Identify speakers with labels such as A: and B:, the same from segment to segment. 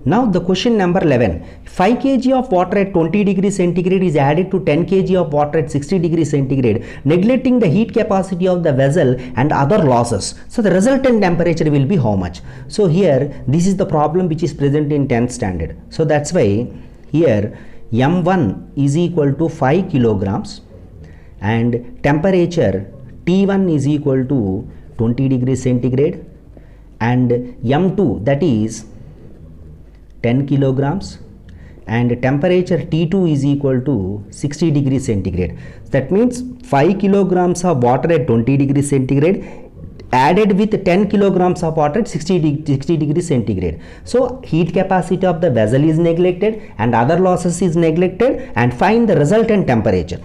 A: Now the question number 11. 5 kg of water at 20 degrees centigrade is added to 10 kg of water at 60 degrees centigrade, neglecting the heat capacity of the vessel and other losses. So the resultant temperature will be how much? So here this is the problem which is present in 10th standard. So that's why here M1 is equal to 5 kilograms and temperature T1 is equal to 20 degrees centigrade and M2 that is 10 kilograms and temperature T2 is equal to 60 degrees centigrade. That means 5 kilograms of water at 20 degrees centigrade added with 10 kilograms of water at 60 degrees centigrade. So heat capacity of the vessel is neglected and other losses is neglected, and find the resultant temperature.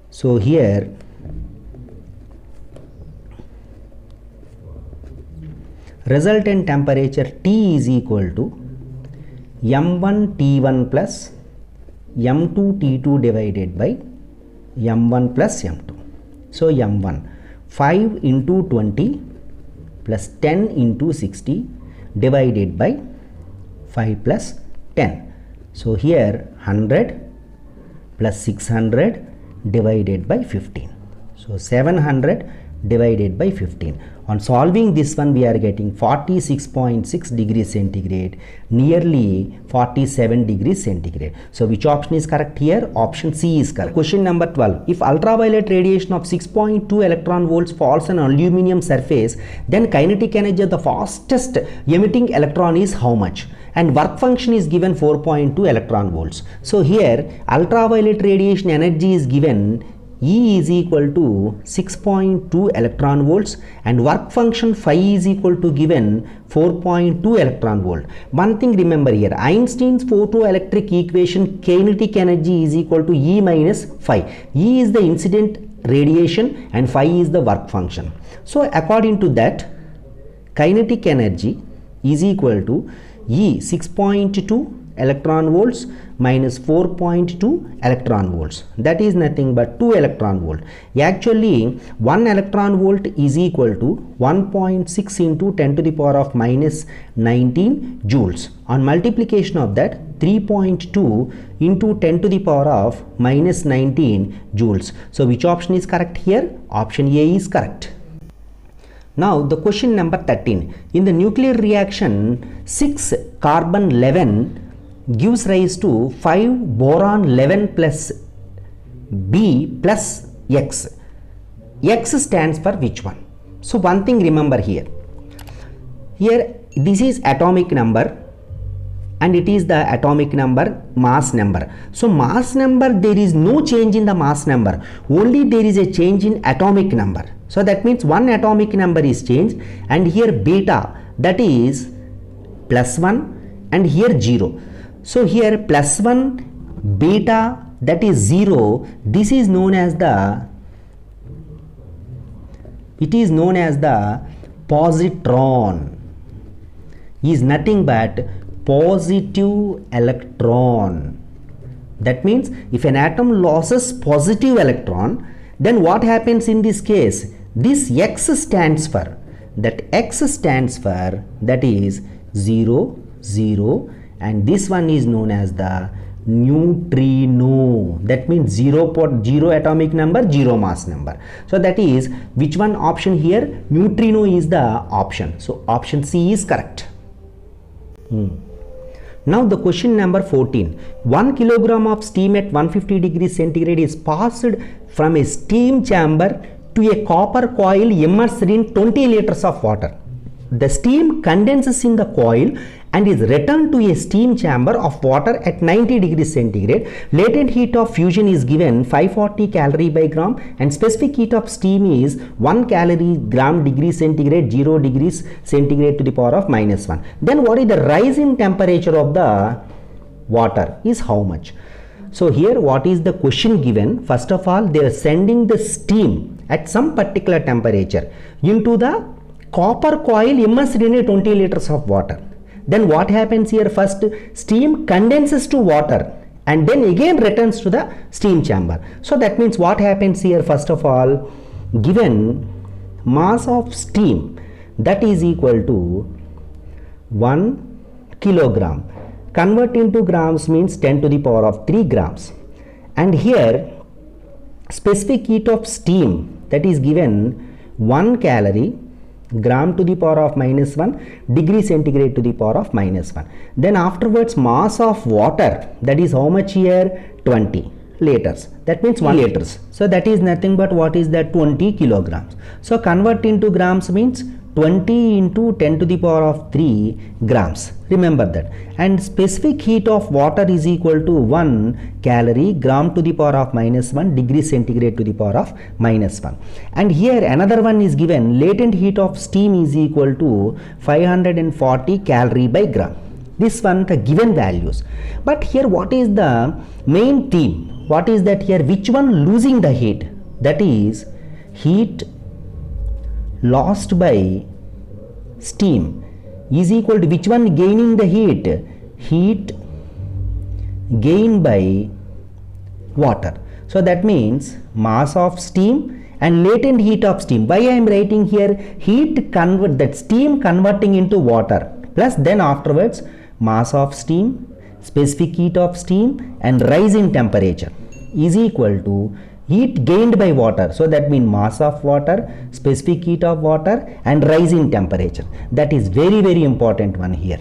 A: So here resultant temperature T is equal to M1 T1 plus M2 T2 divided by M1 plus M2. So M1 5 into 20 plus 10 into 60 divided by 5 plus 10. So here 100 plus 600 divided by 15. So 700 divided by 15. On solving this one, we are getting 46.6 degrees centigrade, nearly 47 degrees centigrade. So which option is correct here? Option C is correct. Question number 12. If ultraviolet radiation of 6.2 electron volts falls on an aluminum surface, then kinetic energy of the fastest emitting electron is how much? And work function is given 4.2 electron volts. So here ultraviolet radiation energy is given E is equal to 6.2 electron volts and work function phi is equal to given 4.2 electron volt. One thing remember here, Einstein's photoelectric equation, kinetic energy is equal to E minus phi. E is the incident radiation and phi is the work function. So according to that, kinetic energy is equal to E 6.2 electron volts minus 4.2 electron volts, that is nothing but 2 electron volt. Actually 1 electron volt is equal to 1.6 into 10 to the power of minus 19 joules. On multiplication of that, 3.2 into 10 to the power of minus 19 joules. So which option is correct here? Option A is correct. Now the question number 13. In the nuclear reaction, 6 carbon 11 gives rise to 5 boron 11 plus B plus X. X stands for which one? So one thing remember here. Here this is atomic number and it is the atomic number, mass number. So mass number, there is no change in the mass number, only there is a change in atomic number. So that means one atomic number is changed, and here beta, that is plus 1 and here 0. So here plus 1 beta, that is 0, this is known as the, it is known as the positron, is nothing but positive electron. That means if an atom loses positive electron, then what happens in this case? This X stands for, that X stands for, that is 0, 0, and this one is known as the neutrino. That means 0 atomic number, 0 mass number. So that is which one option here? Neutrino is the option. So option C is correct. Now the question number 14. 1 kilogram of steam at 150 degrees centigrade is passed from a steam chamber to a copper coil immersed in 20 liters of water. The steam condenses in the coil and is returned to a steam chamber of water at 90 degrees centigrade. Latent heat of fusion is given 540 calorie by gram and specific heat of steam is 1 calorie gram degree centigrade, 0 degrees centigrade to the power of minus 1. Then what is the rise in temperature of the water is how much? So here what is the question given? First of all, they are sending the steam at some particular temperature into the copper coil immersed in a 20 liters of water. Then what happens here? First steam condenses to water and then again returns to the steam chamber. So that means what happens here? First of all, given mass of steam, that is equal to 1 kilogram. Convert into grams means 10 to the power of 3 grams. And here specific heat of steam, that is given 1 calorie gram to the power of -1 degree centigrade to the power of -1. Then afterwards mass of water, that is how much here? 20 liters. That means 1 liters. So that is nothing but what is that? 20 kilograms. So convert into grams means 20 into 10 to the power of 3 grams. Remember that. And specific heat of water is equal to 1 calorie gram to the power of -1 degree centigrade to the power of -1. And here another one is given, latent heat of steam is equal to 540 calorie by gram. This one the given values. But here what is the main theme? What is that here? Which one losing the heat? That is heat lost by steam is equal to which one gaining the heat? Heat gained by water. So that means mass of steam and latent heat of steam. Why I am writing here? Heat convert, that steam converting into water, plus then afterwards mass of steam, specific heat of steam and rise in temperature is equal to heat gained by water. So that means mass of water, specific heat of water and rise in temperature. That is very, very important one here.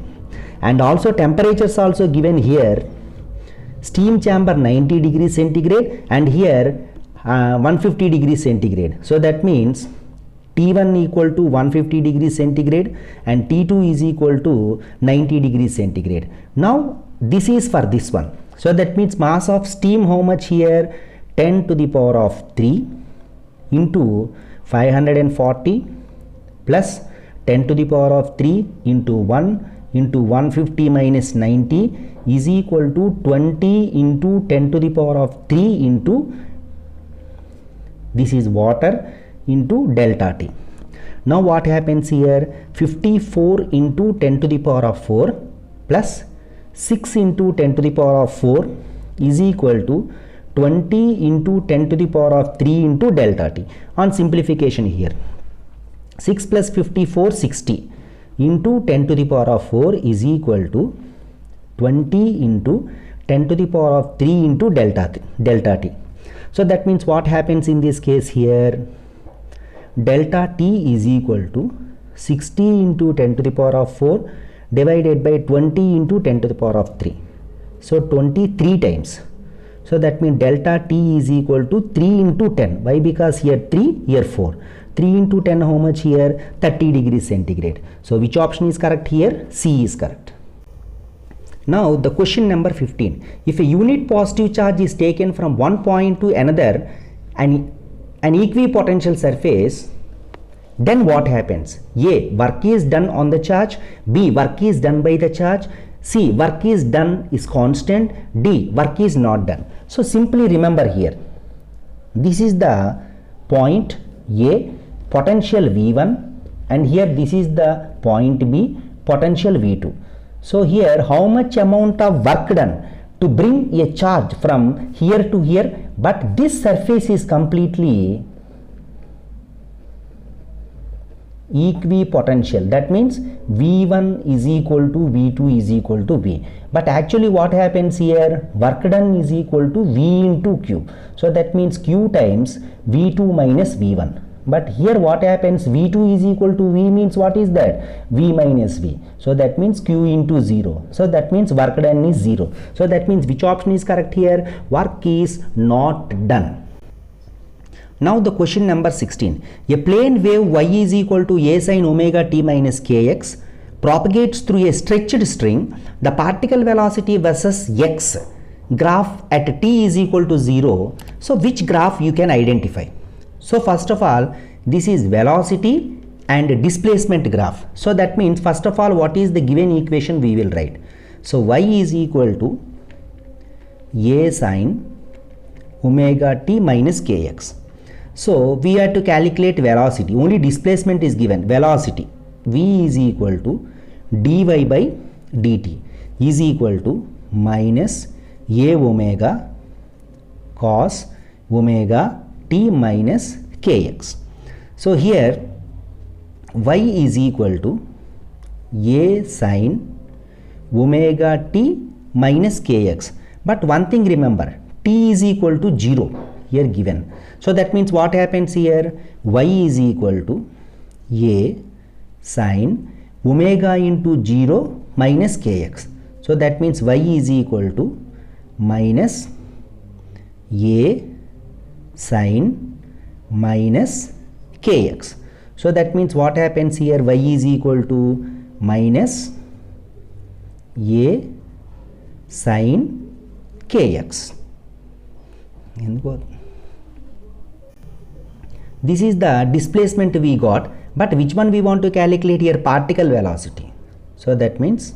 A: And also temperatures also given here. Steam chamber 90 degrees centigrade and here 150 degrees centigrade. So that means T1 equal to 150 degrees centigrade and T2 is equal to 90 degrees centigrade. Now this is for this one. So that means mass of steam how much here? 10 to the power of 3 into 540 plus 10 to the power of 3 into 1 into 150 minus 90 is equal to 20 into 10 to the power of 3 into, this is water, into delta T. Now what happens here? 54 into 10 to the power of 4 plus 6 into 10 to the power of 4 is equal to 20 into 10 to the power of 3 into delta T. On simplification here, 6 plus 54, 60 into 10 to the power of 4 is equal to 20 into 10 to the power of 3 into delta T. So that means what happens in this case here? Delta T is equal to 60 into 10 to the power of 4 divided by 20 into 10 to the power of 3. So 23 times. So that means delta T is equal to 3 into 10. Why? Because here 3, here 4. 3 into 10 how much here? 30 degrees centigrade. So which option is correct here? C is correct. Now the question number 15. If a unit positive charge is taken from one point to another and an equipotential surface, then what happens? A. Work is done on the charge. B. Work is done by the charge. C. Work is done is constant. D. Work is not done. So simply remember here, this is the point A, potential V1, and here this is the point B, potential V2. So here how much amount of work done to bring a charge from here to here, but this surface is completely equipotential. That means V1 is equal to V2 is equal to V. But actually what happens here? Work done is equal to V into Q. So that means Q times V2 minus V1. But here what happens? V2 is equal to V means what is that? V minus V. So that means Q into 0. So that means work done is 0. So that means which option is correct here? Work is not done. Now the question number 16. A plane wave y is equal to a sin omega t minus kx propagates through a stretched string. The particle velocity versus x graph at t is equal to 0. So which graph you can identify? So first of all, this is velocity and displacement graph. So that means first of all, what is the given equation we will write? So y is equal to a sin omega t minus kx. So we have to calculate velocity. Only displacement is given. Velocity v is equal to dy by dt is equal to minus a omega cos omega t minus kx. So here y is equal to a sin omega t minus kx. But one thing remember, t is equal to 0 here given. So that means what happens here, y is equal to a sine omega into 0 minus kx. So that means y is equal to minus a sine minus kx. So that means what happens here, y is equal to minus a sine kx. This is the displacement we got, but which one we want to calculate here, particle velocity. So that means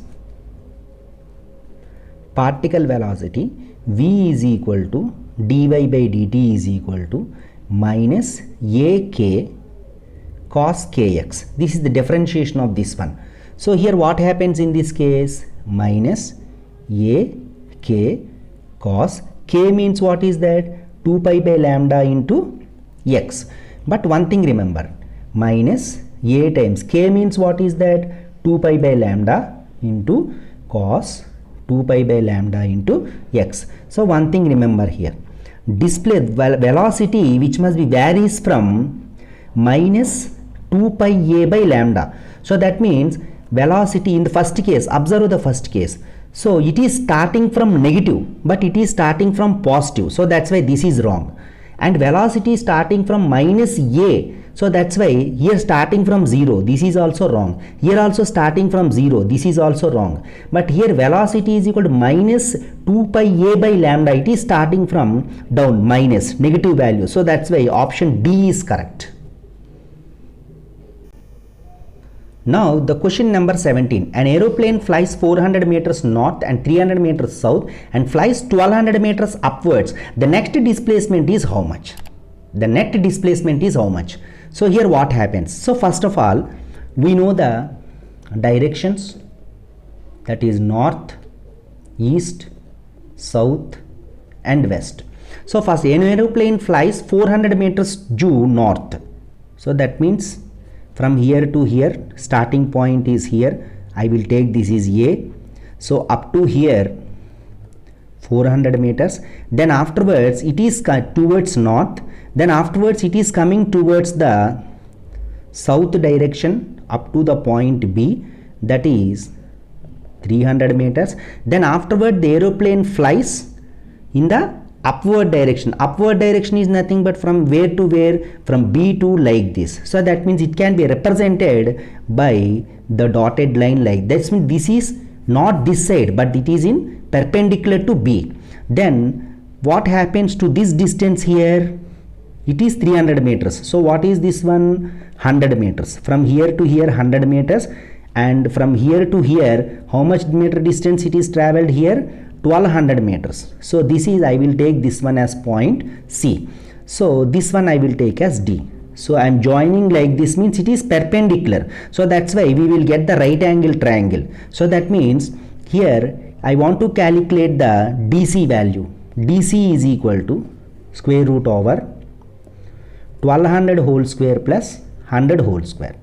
A: particle velocity v is equal to dy by dt is equal to minus ak cos kx. This is the differentiation of this one. So here what happens in this case, minus a k cos k means what is that, 2 pi by lambda into x. But one thing remember, minus a times k means what is that, 2 pi by lambda into cos 2 pi by lambda into x. So one thing remember here, display velocity which must be varies from minus 2 pi a by lambda. So that means velocity in the first case, observe the first case. So it is starting from negative, but it is starting from positive. So that's why this is wrong. And velocity starting from minus a. So that's why here starting from 0, this is also wrong. Here also starting from 0, this is also wrong. But here velocity is equal to minus 2 pi a by lambda. It is starting from down, minus, negative value. So that's why option D is correct. Now the question number 17. An aeroplane flies 400 meters north and 300 meters south and flies 1200 meters upwards. The next displacement is how much? The net displacement is how much? So here what happens? So first of all, we know the directions, that is north, east, south and west. So first, an aeroplane flies 400 meters due north. So that means from here to here, starting point is here. I will take this is A. So up to here 400 meters. Then afterwards it is towards north. Then afterwards it is coming towards the south direction up to the point B, that is 300 meters. Then afterward the aeroplane flies in the upward direction. Upward direction is nothing but from where to where, from B to like this. So that means it can be represented by the dotted line like that. Means this is not this side, but it is in perpendicular to B. Then what happens to this distance here? It is 300 meters. So what is this one? 100 meters. From here to here 100 meters, and from here to here how much meter distance it is traveled here? 1200 meters. So this is, I will take this one as point C. So this one I will take as D. So I am joining like this, means it is perpendicular. So that's why we will get the right angle triangle. So that means here I want to calculate the DC value. DC is equal to square root over 1200 whole square plus 100 whole square.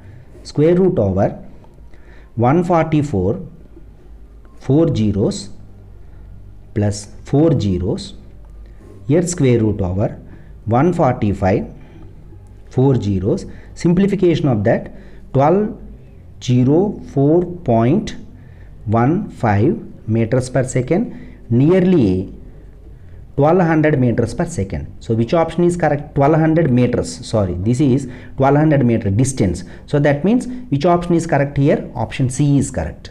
A: Square root over 144, 4 zeros plus 4 zeros, here square root over 145, 4 zeros, simplification of that 1204.15 meters per second, nearly 1200 meters per second. So which option is correct? 1200 meters, sorry, this is 1200 meter distance. So that means which option is correct here? Option C is correct.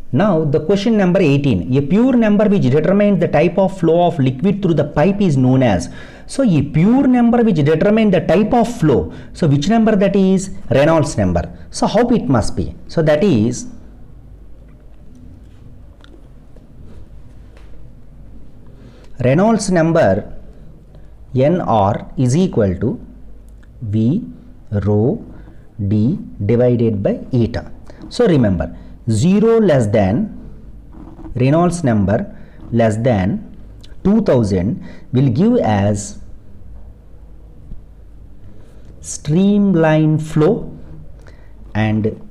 A: Now the question number 18. A pure number which determines the type of flow of liquid through the pipe is known as. So a pure number which determines the type of flow. So which number that is? Reynolds number. So how it must be? So that is Reynolds number NR is equal to V rho D divided by eta. So remember, 0 less than Reynolds number less than 2000 will give as streamline flow, and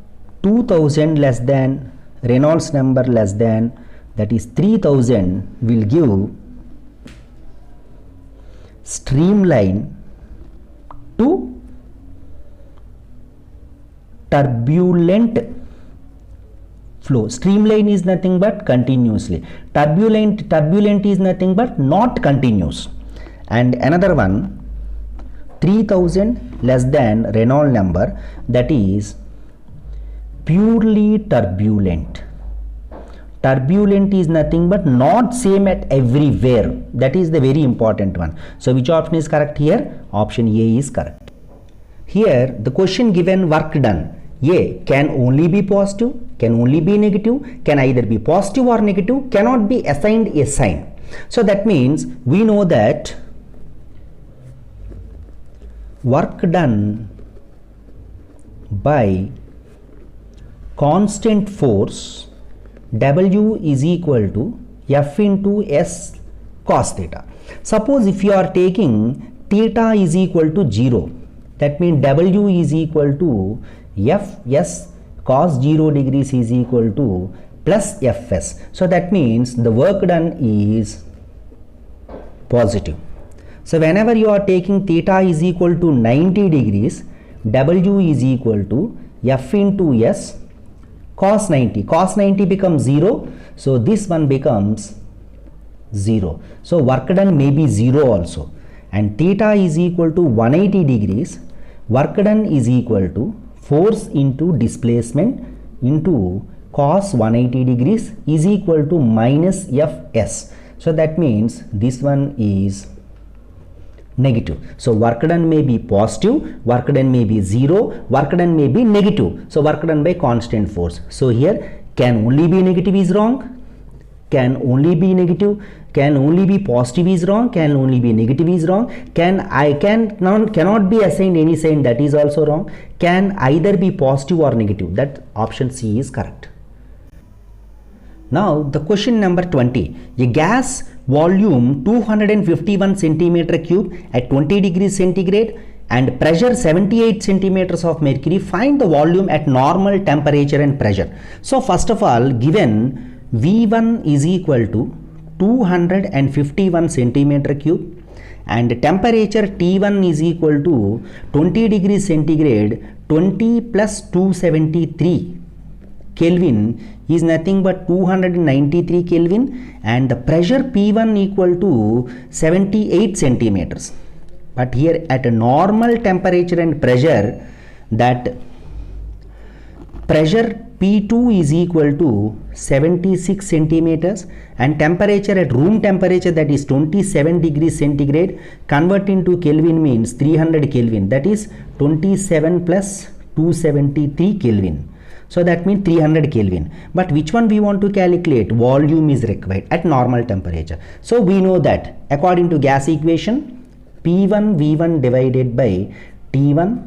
A: 2000 less than Reynolds number less than, that is 3000, will give streamline to turbulent flow. Streamline is nothing but continuously. Turbulent is nothing but not continuous. And another one, 3000 less than Reynolds number, that is purely turbulent. Turbulent is nothing but not same at everywhere. That is the very important one. So which option is correct here? Option A is correct. Here the question given, work done, A can only be positive, can only be negative, can either be positive or negative, cannot be assigned a sign. So that means we know that work done by constant force W is equal to F into S cos theta. Suppose if you are taking theta is equal to 0, that means W is equal to Fs cos 0 degrees is equal to plus Fs. So that means the work done is positive. So whenever you are taking theta is equal to 90 degrees, W is equal to F into S cos 90. Cos 90 becomes 0. So this one becomes 0. So work done may be 0 also. And theta is equal to 180 degrees. Work done is equal to force into displacement into cos 180 degrees is equal to minus Fs. So that means this one is negative. So work done may be positive, work done may be 0, work done may be negative. So work done by constant force. So here can only be negative is wrong, can only be negative, can only be positive is wrong, can only be negative is wrong, cannot be assigned any sign, that is also wrong, can either be positive or negative, that option C is correct. Now the question number 20, a gas volume 251 centimeter cube at 20 degrees centigrade and pressure 78 centimeters of mercury, find the volume at normal temperature and pressure. So first of all, given V1 is equal to 251 centimeter cube and temperature T1 is equal to 20 degrees centigrade, 20 plus 273 Kelvin is nothing but 293 Kelvin, and the pressure P1 equal to 78 centimeters. But here at a normal temperature and pressure, that pressure P2 is equal to 76 centimeters and temperature at room temperature, that is 27 degrees centigrade, convert into Kelvin means 300 Kelvin, that is 27 plus 273 Kelvin. So that means 300 Kelvin. But which one we want to calculate? Volume is required at normal temperature. So we know that according to gas equation, P1 V1 divided by T1,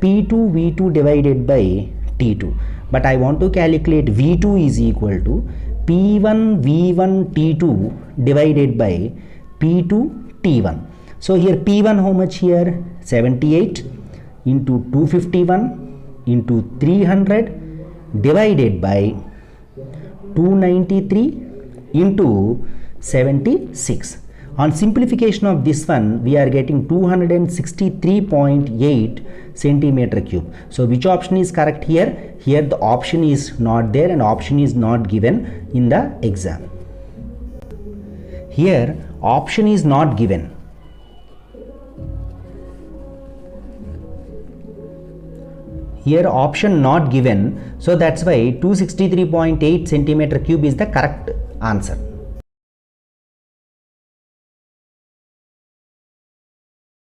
A: P2 V2 divided by T2. But I want to calculate V2 is equal to P1 V1 T2 divided by P2 T1. So here P1 how much here? 78 into 251 into 300 divided by 293 into 76. On simplification of this one, we are getting 263.8 centimeter cube. So which option is correct here? Here the option is not there and option is not given in the exam. Here option is not given. Here option not given, so that's why 263.8 centimeter cube is the correct answer.